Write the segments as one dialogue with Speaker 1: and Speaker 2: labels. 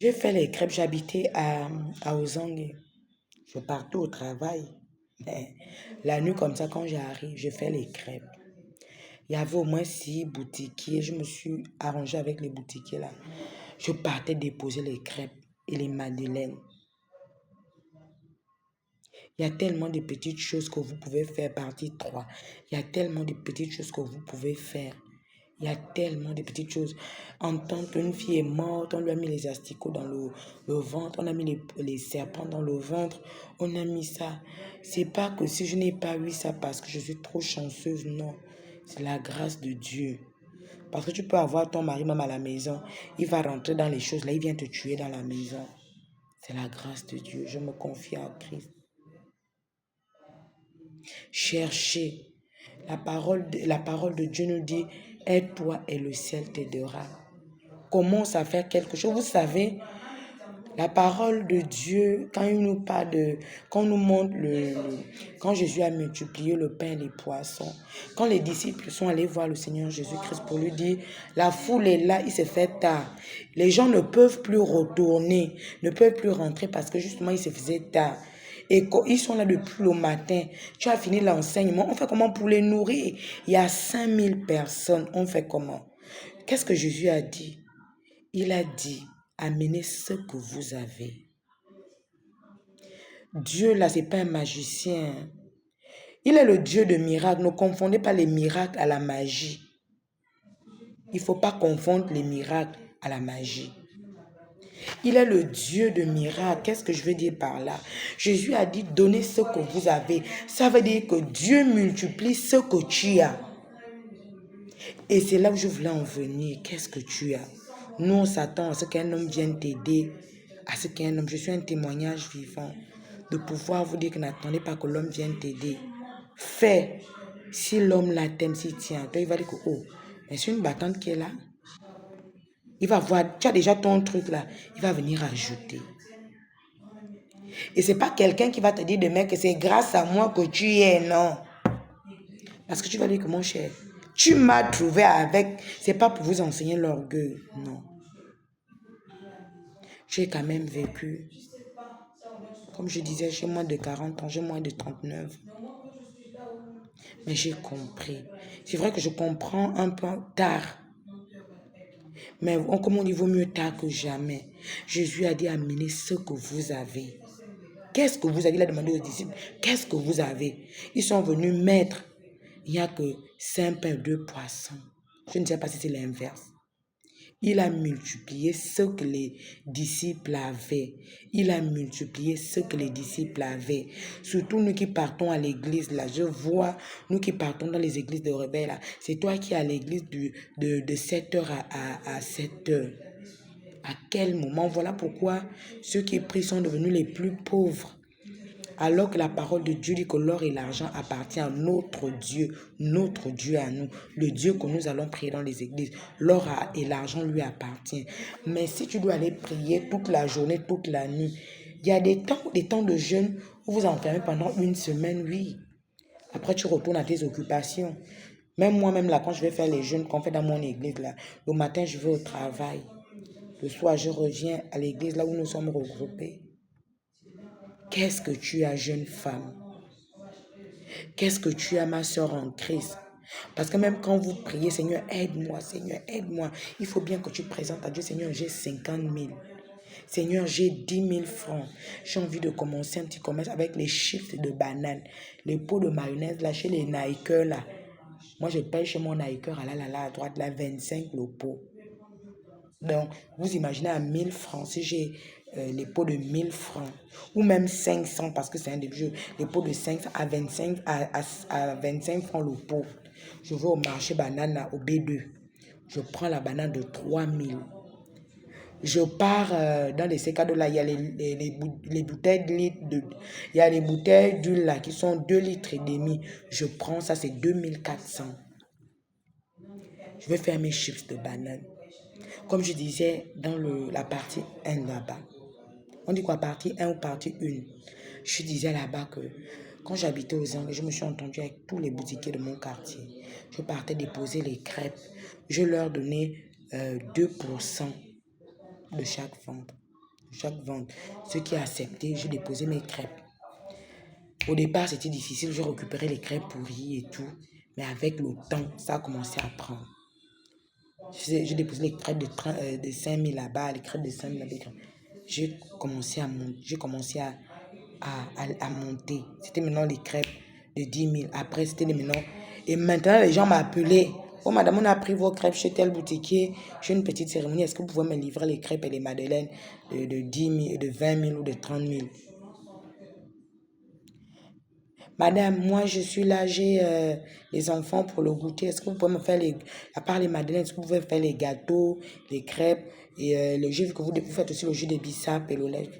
Speaker 1: J'ai fait les crêpes, j'habitais à Ozangue. Je partais au travail. Mais la nuit comme ça, quand j'arrive, je fais les crêpes. Il y avait au moins 6 boutiquiers. Je me suis arrangée avec les boutiquiers là. Je partais déposer les crêpes et les madeleines. Il y a tellement de petites choses que vous pouvez faire, partie 3. Il y a tellement de petites choses que vous pouvez faire. Il y a tellement de petites choses. En tant qu'une fille est morte, on lui a mis les asticots dans le ventre, on a mis les serpents dans le ventre, on a mis ça. C'est pas que si je n'ai pas eu ça parce que je suis trop chanceuse, non. C'est la grâce de Dieu. Parce que tu peux avoir ton mari même à la maison, il va rentrer dans les choses là, il vient te tuer dans la maison. C'est la grâce de Dieu. Je me confie en Christ. Cherchez. La parole de Dieu nous dit, aide-toi et le ciel t'aidera. Commence à faire quelque chose. Vous savez, la parole de Dieu, quand il nous parle quand nous montre quand Jésus a multiplié le pain et les poissons, quand les disciples sont allés voir le Seigneur Jésus-Christ pour lui dire, la foule est là, il s'est fait tard. Les gens ne peuvent plus retourner, ne peuvent plus rentrer parce que justement il se faisait tard. Et ils sont là depuis le matin. Tu as fini l'enseignement. On fait comment pour les nourrir? Il y a 5000 personnes. On fait comment? Qu'est-ce que Jésus a dit? Il a dit, amenez ce que vous avez. Dieu, là, c'est pas un magicien. Il est le Dieu de miracles. Ne confondez pas les miracles à la magie. Il ne faut pas confondre les miracles à la magie. Il est le Dieu de miracles. Qu'est-ce que je veux dire par là? Jésus a dit, donnez ce que vous avez. Ça veut dire que Dieu multiplie ce que tu as. Et c'est là où je voulais en venir. Qu'est-ce que tu as? Nous, on s'attend à ce qu'un homme vienne t'aider. À ce qu'un homme, je suis un témoignage vivant. De pouvoir vous dire que n'attendez pas que l'homme vienne t'aider. Fais. Si l'homme là t'aime, s'il tient, toi, il va dire que, oh, mais c'est une battante qui est là. Il va voir, tu as déjà ton truc là, il va venir ajouter. Et c'est pas quelqu'un qui va te dire demain que c'est grâce à moi que tu es, non. Parce que tu vas dire que mon cher, tu m'as trouvé avec, c'est pas pour vous enseigner l'orgueil, non. J'ai quand même vécu, comme je disais, j'ai moins de 40 ans, j'ai moins de 39. Mais j'ai compris. C'est vrai que je comprends un peu tard. Mais comme on dit, il vaut mieux tard que jamais. Jésus a dit, amenez ce que vous avez. Qu'est-ce que vous avez? Il a demandé aux disciples, qu'est-ce que vous avez? Ils sont venus mettre, il n'y a que 5 pains et 2 poissons. Je ne sais pas si c'est l'inverse. Il a multiplié ce que les disciples avaient. Il a multiplié ce que les disciples avaient. Surtout nous qui partons à l'église, là, je vois, nous qui partons dans les églises de réveil, là, c'est toi qui es à l'église de 7h à 7h. À quel moment? Voilà pourquoi ceux qui prient sont devenus les plus pauvres. Alors que la parole de Dieu dit que l'or et l'argent appartiennent à notre Dieu à nous, le Dieu que nous allons prier dans les églises. L'or et l'argent lui appartiennent. Mais si tu dois aller prier toute la journée, toute la nuit, il y a des temps de jeûne où vous enfermez pendant une semaine, oui. Après, tu retournes à tes occupations. Même moi-même, là, quand je vais faire les jeûnes qu'on fait dans mon église, là, le matin, je vais au travail. Le soir, je reviens à l'église, là où nous sommes regroupés. Qu'est-ce que tu as, jeune femme? Qu'est-ce que tu as, ma soeur en Christ? Parce que même quand vous priez, Seigneur, aide-moi, Seigneur, aide-moi. Il faut bien que tu présentes à Dieu, Seigneur, j'ai 50 000. Seigneur, j'ai 10 000 francs. J'ai envie de commencer un petit commerce avec les chips de bananes, les pots de mayonnaise, là, chez les Nikers, là. Moi, je paye chez mon Niker, à droite, là, 25 le pot. Donc, vous imaginez à 1000 francs, si j'ai les pots de 1000 francs, ou même 500, parce que c'est un des jeux, les pots de 500 à 25 francs le pot. Je vais au marché banane, au B2. Je prends la banane de 3000. Je pars dans les sécados là, il y a les bouteilles de litre il y a les bouteilles d'huile là qui sont 2 litres et demi. Je prends ça, c'est 2400. Je vais faire mes chips de banane. Comme je disais dans la partie 1 là-bas. On dit quoi, partie 1 ou partie 1? Je disais là-bas que quand j'habitais aux Anglais, je me suis entendue avec tous les boutiquiers de mon quartier. Je partais déposer les crêpes. Je leur donnais 2% de chaque vente. chaque vente. Ce qui a accepté, j'ai déposé mes crêpes. Au départ, c'était difficile, je récupérais les crêpes pourries et tout. Mais avec le temps, ça a commencé à prendre. J'ai déposé les crêpes de 5 000 là-bas, les crêpes de 5 000 là-bas. J'ai commencé à monter. C'était maintenant les crêpes de 10 000. Après, c'était les maintenant. Et maintenant, les gens m'appelaient. Oh, madame, on a pris vos crêpes chez tel boutiquier. J'ai une petite cérémonie. Est-ce que vous pouvez me livrer les crêpes et les madeleines de 10 000, de 20 000 ou de 30 000? Madame, moi je suis là, j'ai les enfants pour le goûter. Est-ce que vous pouvez me faire à part les madeleines, est-ce que vous pouvez faire les gâteaux, les crêpes et le jus, vu que vous faites aussi le jus de bissap et le lait.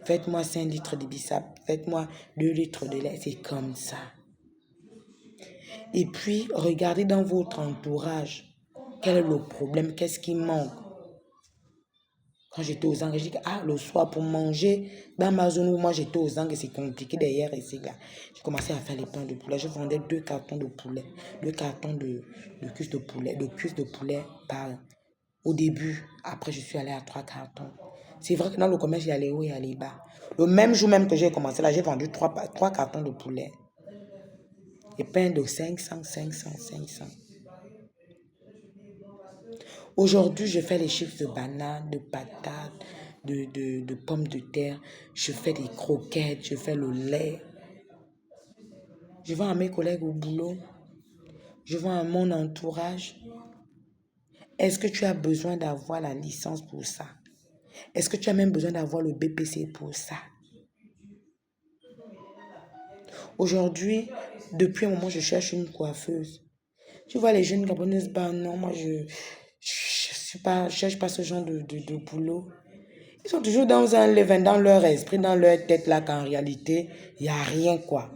Speaker 1: Faites-moi 5 litres de bissap, faites-moi 2 litres de lait, c'est comme ça. Et puis, regardez dans votre entourage, quel est le problème, qu'est-ce qui manque. Quand j'étais aux Anges, je dis que le soir pour manger, dans ma zone où moi j'étais aux Anges, c'est compliqué derrière ici là. J'ai commencé à faire les pains de poulet. Je vendais 2 cartons de poulet, 2 cartons de cuisses de poulet au début. Après, je suis allée à 3 cartons. C'est vrai que dans le commerce, il y a les hauts et il y a les bas. Le même jour même que j'ai commencé là, j'ai vendu 3 cartons de poulet. Et pain de 500. Aujourd'hui, je fais les chips de bananes, de patates, de pommes de terre. Je fais des croquettes, je fais le lait. Je vends à mes collègues au boulot. Je vends à mon entourage. Est-ce que tu as besoin d'avoir la licence pour ça? Est-ce que tu as même besoin d'avoir le BPC pour ça? Aujourd'hui, depuis un moment, je cherche une coiffeuse. Tu vois les jeunes Gabonaises, non, moi je cherche pas ce genre de boulot. Ils sont toujours dans un levain, dans leur esprit, dans leur tête là, qu'en réalité, il n'y a rien quoi.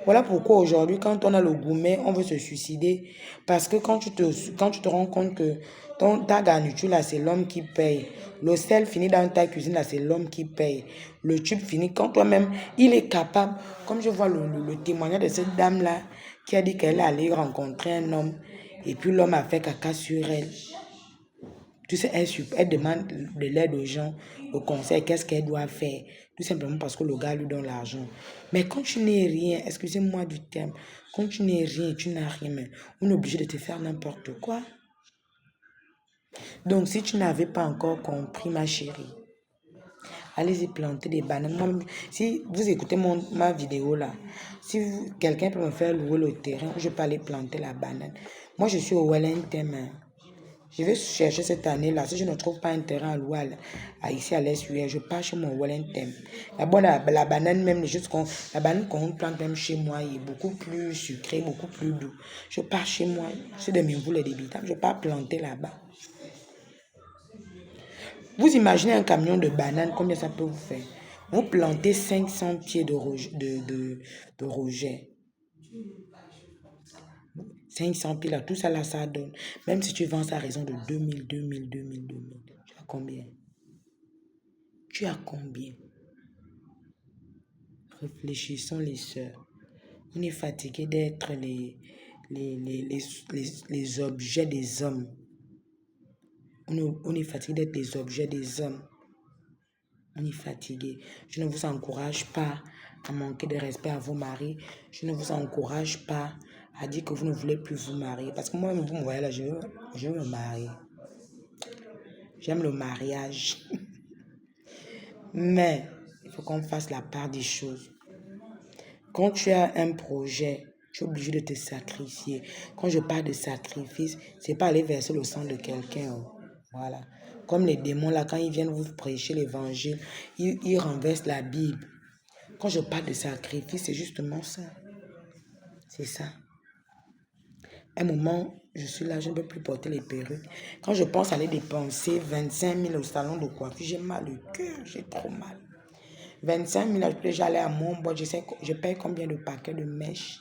Speaker 1: Voilà pourquoi aujourd'hui, quand on a le gourmet, on veut se suicider. Parce que quand tu te rends compte que ta garniture là, c'est l'homme qui paye. Le sel finit dans ta cuisine là, c'est l'homme qui paye. Le tube finit quand toi-même, il est capable. Comme je vois le témoignage de cette dame là, qui a dit qu'elle allait rencontrer un homme. Et puis l'homme a fait caca sur elle. Tu sais, elle demande de l'aide aux gens, au conseil, qu'est-ce qu'elle doit faire. Tout simplement parce que le gars lui donne l'argent. Mais quand tu n'es rien, excusez-moi du terme, quand tu n'es rien, tu n'as rien, mais on est obligé de te faire n'importe quoi. Donc, si tu n'avais pas encore compris, ma chérie, allez-y planter des bananes. Si vous écoutez ma vidéo là, si quelqu'un peut me faire louer le terrain, je peux aller planter la banane. Moi, je suis au Wellington. Je vais chercher cette année-là. Si je ne trouve pas un terrain à louer ici à l'Est-Ouest, je pars chez mon Wellington. D'abord, la banane même, la banane qu'on plante même chez moi est beaucoup plus sucrée, beaucoup plus doux. Je pars chez moi, c'est de mes boules et des bitams, je pars planter là-bas. Vous imaginez un camion de bananes, combien ça peut vous faire? Vous plantez 500 pieds de rejet. 500 pieds là, tout ça là, ça donne. Même si tu vends ça à raison de 2000. Tu as combien? Tu as combien? Réfléchissons les sœurs. On est fatigué d'être les objets des hommes. On est fatigué d'être les objets des hommes. On est fatigué. Je ne vous encourage pas à manquer de respect à vos maris. Je ne vous encourage pas à dire que vous ne voulez plus vous marier. Parce que moi, vous me voyez là, je veux me marier. J'aime le mariage. Mais il faut qu'on fasse la part des choses. Quand tu as un projet, tu es obligé de te sacrifier. Quand je parle de sacrifice, c'est pas aller verser le sang de quelqu'un. Voilà. Comme les démons là, quand ils viennent vous prêcher l'évangile, ils renversent la Bible. Quand je parle de sacrifice, c'est justement ça. C'est ça. Un moment, je suis là, je ne peux plus porter les perruques. Quand je pense aller dépenser 25 000 au salon de coiffure, j'ai mal au cœur, j'ai trop mal. 25 000, j'allais à mon boîte, je paye combien de paquets de mèches.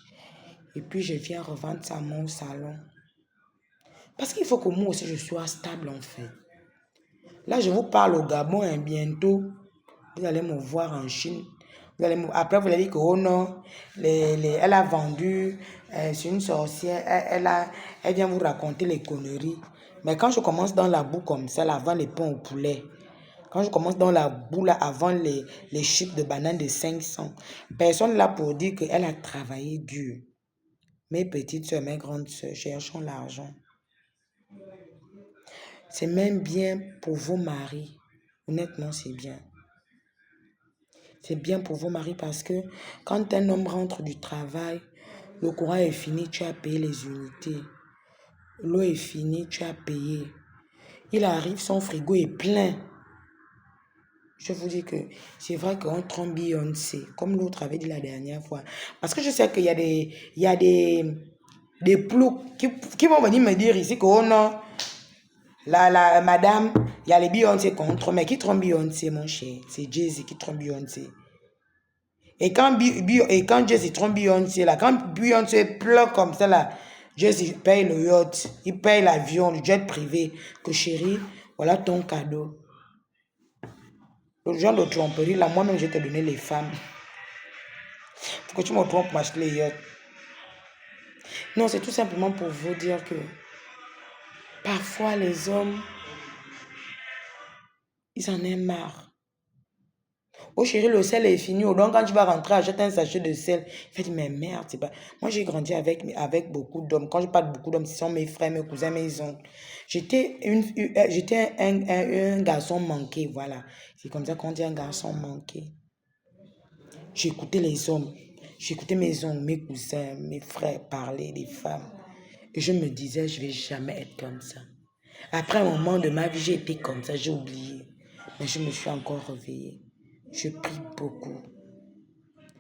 Speaker 1: Et puis, je viens revendre ça à mon salon. Parce qu'il faut que moi aussi, je sois stable, en fait. Là, je vous parle au Gabon, et bientôt, vous allez me voir en Chine. Après, vous allez dire que, oh non, elle a vendu, c'est une sorcière, elle vient vous raconter les conneries. Mais quand je commence dans la boue comme ça, là, avant les pains au poulet, quand je commence dans la boue, là, avant les chips de banane de 500, personne là pour dire qu'elle a travaillé dur. Mes petites soeurs, mes grandes soeurs, cherchons l'argent. C'est même bien pour vos maris. Honnêtement, c'est bien. C'est bien pour vos maris parce que quand un homme rentre du travail, le courant est fini, tu as payé les unités. L'eau est finie, tu as payé. Il arrive, son frigo est plein. Je vous dis que c'est vrai qu'on trompe Beyoncé, comme l'autre avait dit la dernière fois. Parce que je sais qu'il y a des ploucs qui vont venir me dire ici que oh non, madame, il y a les Beyoncé contre, mais qui trompe Beyoncé, mon cher? C'est Jay-Z qui trompe Beyoncé. Et quand Jay-Z trompe Beyoncé, là, quand Beyoncé pleure comme ça, là, Jay-Z paye le yacht, il paye l'avion, le jet privé. Que chérie, voilà ton cadeau. Le genre de tromperie, là, moi-même, je t'ai donné les femmes. Pourquoi tu me trompes pour m'acheter les yachts? Non, c'est tout simplement pour vous dire que parfois, les hommes, ils en aiment marre. Oh chérie, le sel est fini. Donc, quand tu vas rentrer, achète un sachet de sel. Il fait, mais merde, c'est pas. Moi, j'ai grandi avec beaucoup d'hommes. Quand je parle de beaucoup d'hommes, ce sont mes frères, mes cousins, mes oncles. J'étais un garçon manqué, voilà. C'est comme ça qu'on dit un garçon manqué. J'écoutais les hommes. J'écoutais mes oncles, mes cousins, mes frères parler des femmes. Et je me disais, je ne vais jamais être comme ça. Après un moment de ma vie, j'ai été comme ça, j'ai oublié. Mais je me suis encore réveillée. Je prie beaucoup.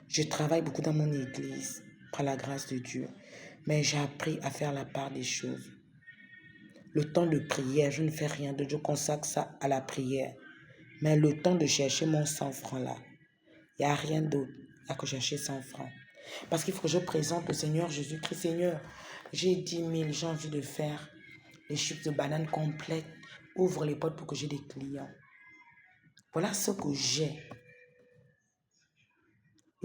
Speaker 1: Je travaille beaucoup dans mon église, par la grâce de Dieu. Mais j'ai appris à faire la part des choses. Le temps de prière, je ne fais rien d'autre, je consacre ça à la prière. Mais le temps de chercher mon 100 francs là, il n'y a rien d'autre à que chercher 100 francs. Parce qu'il faut que je présente au Seigneur Jésus-Christ. Seigneur, j'ai 10 000, j'ai envie de faire les chips de banane complètes. Ouvre les portes pour que j'ai des clients. Voilà ce que j'ai.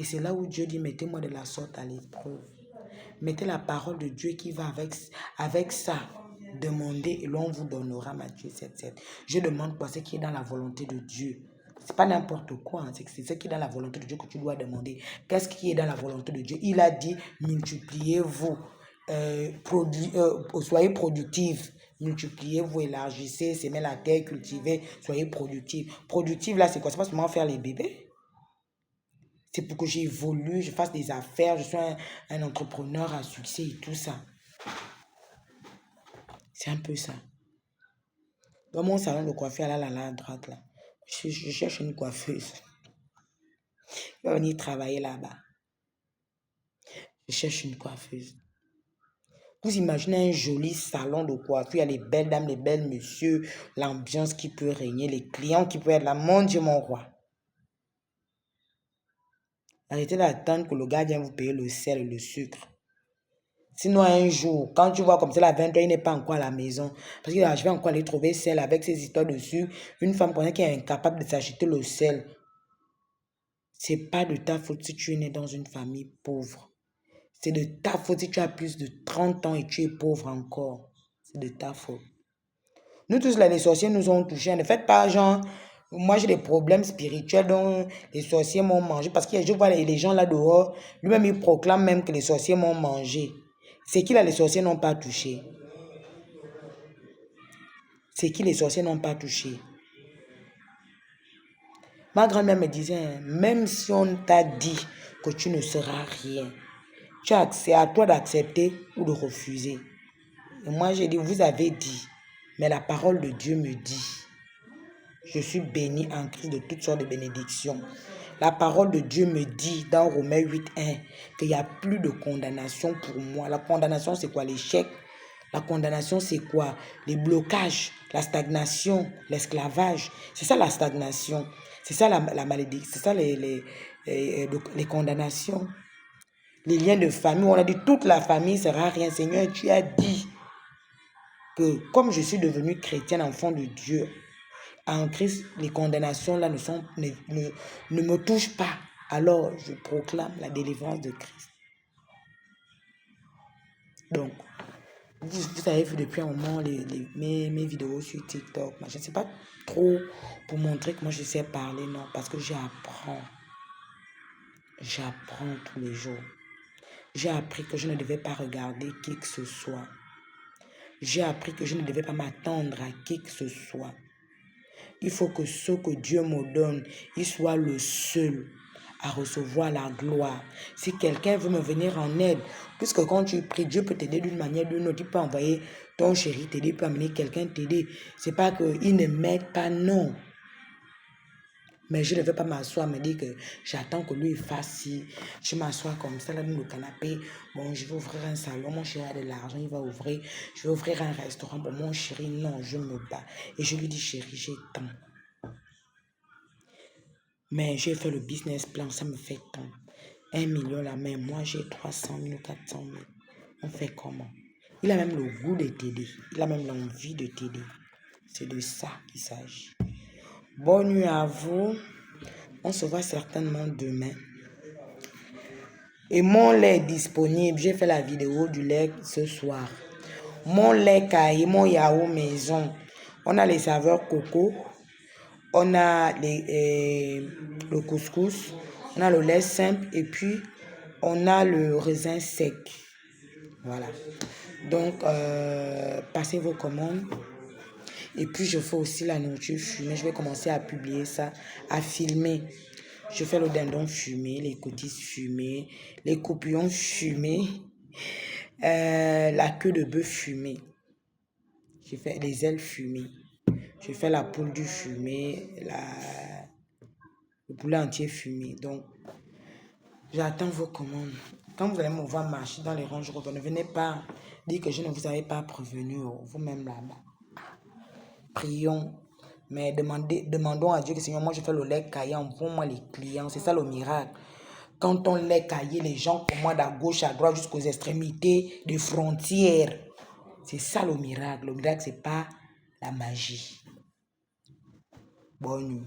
Speaker 1: Et c'est là où Dieu dit, mettez-moi de la sorte à l'épreuve. Mettez la parole de Dieu qui va avec ça. Demandez et l'on vous donnera. Matthieu 7,7. Je demande quoi? Ce qui est dans la volonté de Dieu. C'est pas n'importe quoi. Hein. C'est ce qui est dans la volonté de Dieu que tu dois demander. Qu'est-ce qui est dans la volonté de Dieu? Il a dit, multipliez-vous. Soyez productifs. Multipliez-vous, élargissez, semez la terre, cultivez, soyez productifs. Productif, là, c'est quoi? C'est pas seulement faire les bébés. C'est pour que j'évolue, je fasse des affaires, je sois un entrepreneur à succès et tout ça. C'est un peu ça. Dans mon salon de coiffure, là, à droite, là, je cherche une coiffeuse. Je vais venir travailler là-bas. Je cherche une coiffeuse. Vous imaginez un joli salon de coiffure, il y a les belles dames, les belles messieurs, l'ambiance qui peut régner, les clients qui peuvent être là. Mon Dieu, mon roi. Arrêtez d'attendre que le gars vienne vous payer le sel et le sucre. Sinon, un jour, quand tu vois comme c'est la 20h, il n'est pas encore à la maison. Parce que là, je vais encore aller trouver sel avec ces histoires de sucre. Une femme qui est incapable de s'acheter le sel. C'est pas de ta faute si tu es né dans une famille pauvre. C'est de ta faute si tu as plus de 30 ans et tu es pauvre encore. C'est de ta faute. Nous tous, là, les sorciers nous ont touchés. Ne faites pas genre, moi j'ai des problèmes spirituels dont les sorciers m'ont mangé. Parce que je vois les gens là dehors, lui-même il proclame même que les sorciers m'ont mangé. C'est qui là les sorciers n'ont pas touché? C'est qui les sorciers n'ont pas touché? Ma grand-mère me disait, même si on t'a dit que tu ne seras rien, c'est à toi d'accepter ou de refuser. Et moi j'ai dit, vous avez dit, mais la parole de Dieu me dit, je suis béni en Christ de toutes sortes de bénédictions. La parole de Dieu me dit dans Romains 8:1 qu'il n'y a plus de condamnation pour moi. La condamnation, c'est quoi? L'échec. La condamnation, c'est quoi? Les blocages, la stagnation, l'esclavage. C'est ça la stagnation. C'est ça la malédiction. C'est ça les condamnations. Les liens de famille. On a dit toute la famille ne sera rien. Seigneur, tu as dit que comme je suis devenu chrétien, enfant de Dieu, en Christ, les condamnations là ne me touchent pas. Alors, je proclame la délivrance de Christ. Donc, Vous avez vu depuis un moment mes vidéos sur TikTok. Je ne sais pas trop pour montrer que moi je sais parler, non, parce que j'apprends. J'apprends tous les jours. J'ai appris que je ne devais pas regarder qui que ce soit. J'ai appris que je ne devais pas m'attendre à qui que ce soit. Il faut que ce que Dieu me donne, il soit le seul à recevoir la gloire. Si quelqu'un veut me venir en aide, puisque quand tu pries, Dieu peut t'aider d'une manière ou d'une autre. Il peut envoyer ton chéri t'aider, il peut amener quelqu'un t'aider. C'est pas qu'il ne m'aide pas, non. Mais je ne vais pas m'asseoir, me dire que j'attends que lui fasse ci. Je m'assois comme ça, là, dans le canapé. Bon, je vais ouvrir un salon, mon chéri a de l'argent, il va ouvrir. Je vais ouvrir un restaurant pour mon chéri. Non, je me bats. Et je lui dis, chéri, j'ai tant. Mais j'ai fait le business plan, ça me fait tant. 1 million là, mais moi j'ai 300 000 ou 400 000. On fait comment? Il a même le goût de t'aider. Il a même l'envie de t'aider. C'est de ça qu'il s'agit. Bonne nuit à vous. On se voit certainement demain. Et mon lait est disponible. J'ai fait la vidéo du lait ce soir. Mon lait caillé, mon yaourt maison. On a les saveurs coco. On a le couscous. On a le lait simple. Et puis, on a le raisin sec. Voilà. Donc, passez vos commandes. Et puis, je fais aussi la nourriture fumée. Je vais commencer à publier ça, à filmer. Je fais le dindon fumé, les cottises fumées, les coupillons fumés, la queue de bœuf fumée. Je fais les ailes fumées. Je fais la poule du fumé, le poulet entier fumé. Donc, j'attends vos commandes. Quand vous allez me voir marcher dans les ranges, ne venez pas dire que je ne vous avais pas prévenu, vous-même là-bas. Prions. Mais demandons à Dieu que Seigneur, moi je fais le lait caillé, envoie-moi les clients. C'est ça le miracle. Quand on lait caillé, les gens commandent à gauche, à droite, jusqu'aux extrémités des frontières. C'est ça le miracle. Le miracle, ce n'est pas la magie. Bonne nuit.